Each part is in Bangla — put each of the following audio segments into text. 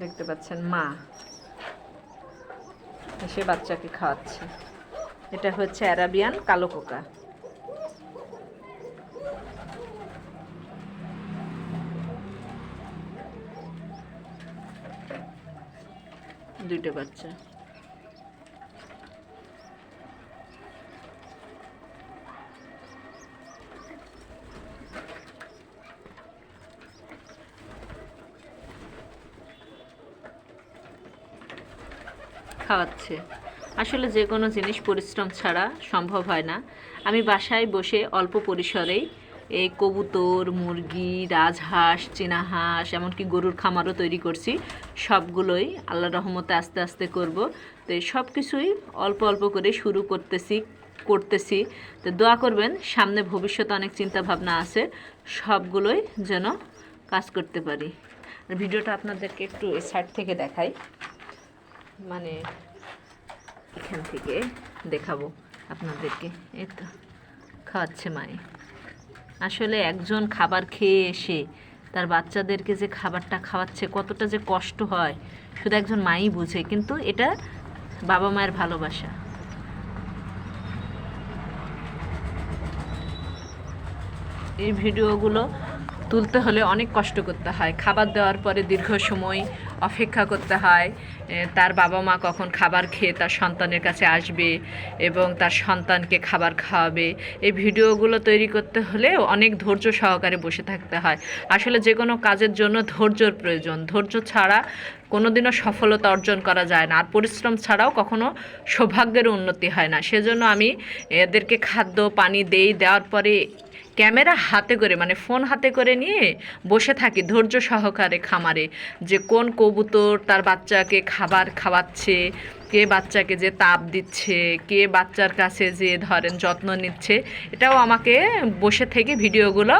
দেখতে পাচ্ছেন মা এসে বাচ্চাকে খাওয়াচ্ছে। এটা হচ্ছে অ্যারাবিয়ান কালো কোকা। দুইটা বাচ্চা। খাওয়াচ্ছে। আসলে যে কোনো জিনিস পরিশ্রম ছাড়া সম্ভব হয় না। আমি বাসায় বসে অল্প পরিসরেই এই কবুতর, মুরগি, রাজহাঁস, চীনা হাঁস, এমনকি গরুর খামারও তৈরি করছি। সবগুলোই আল্লাহর রহমতে আস্তে আস্তে করব। তো এই সব কিছুই অল্প অল্প করে শুরু করতেছি। তো দোয়া করবেন, সামনে ভবিষ্যতে অনেক চিন্তা ভাবনা আছে, সবগুলোই যেন কাজ করতে পারি। আর ভিডিওটা আপনাদেরকে একটু এই সাইড থেকে দেখাই, মানে এখান থেকে দেখাবো আপনাদেরকে। এই তো খাওয়াচ্ছে মায়ে। আসলে একজন খাবার খেয়ে এসে তার বাচ্চাদেরকে যে খাবারটা খাওয়াচ্ছে কতটা যে কষ্ট হয় শুধু একজন মাই বুঝে, কিন্তু এটা বাবা মায়ের ভালোবাসা। এই ভিডিওগুলো তুলতে হলে অনেক কষ্ট করতে হয়। খাবার দেওয়ার পরে দীর্ঘ সময় অপেক্ষা করতে হয়, তার বাবা মা কখন খাবার খেয়ে তার সন্তানের কাছে আসবে এবং তার সন্তানকে খাবার খাওয়াবে। এই ভিডিওগুলো তৈরি করতে হলে অনেক ধৈর্য সহকারে বসে থাকতে হয়। আসলে যে কোনো কাজের জন্য ধৈর্যর প্রয়োজন। ধৈর্য ছাড়া কোনোদিনও সফলতা অর্জন করা যায় না, আর পরিশ্রম ছাড়াও কখনো সৌভাগ্যের উন্নতি হয় না। সেজন্য আমি এদেরকে খাদ্য পানি দেওয়ার পরে ক্যামেরা হাতে করে, মানে ফোন হাতে করে নিয়ে বসে থাকি ধৈর্য সহকারে খামারে, যে কোন কবুতর তার বাচ্চাকে খাবার খাওয়াচ্ছে, কে বাচ্চাকে যে তাপ দিচ্ছে, কে বাচ্চার কাছে যে ধরেন যত্ন নিচ্ছে। এটাও আমাকে বসে থেকে ভিডিওগুলো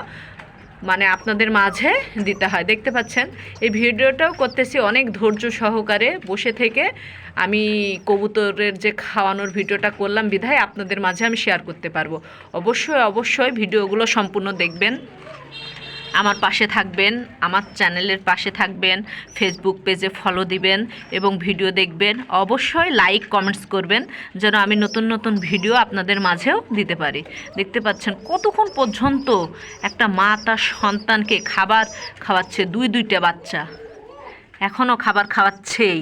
মানে আপনাদের মাঝে দিতে হয়। দেখতে পাচ্ছেন এই ভিডিওটাও করতেছি অনেক ধৈর্য সহকারে বসে থেকে। আমি কবুতরের যে খাওয়ানোর ভিডিওটা করলাম বিধায় আপনাদের মাঝে আমি শেয়ার করতে পারবো। অবশ্যই ভিডিওগুলো সম্পূর্ণ দেখবেন, আমার পাশে থাকবেন, আমার চ্যানেলের পাশে থাকবেন, ফেসবুক পেজে ফলো দিবেন এবং ভিডিও দেখবেন। অবশ্যই লাইক কমেন্টস করবেন যেন আমি নতুন নতুন ভিডিও আপনাদের মাঝেও দিতে পারি। দেখতে পাচ্ছেন কতক্ষণ পর্যন্ত একটা মা তার সন্তানকে খাবার খাওয়াচ্ছে, দুইটা বাচ্চা এখনও খাবার খাওয়াচ্ছেই।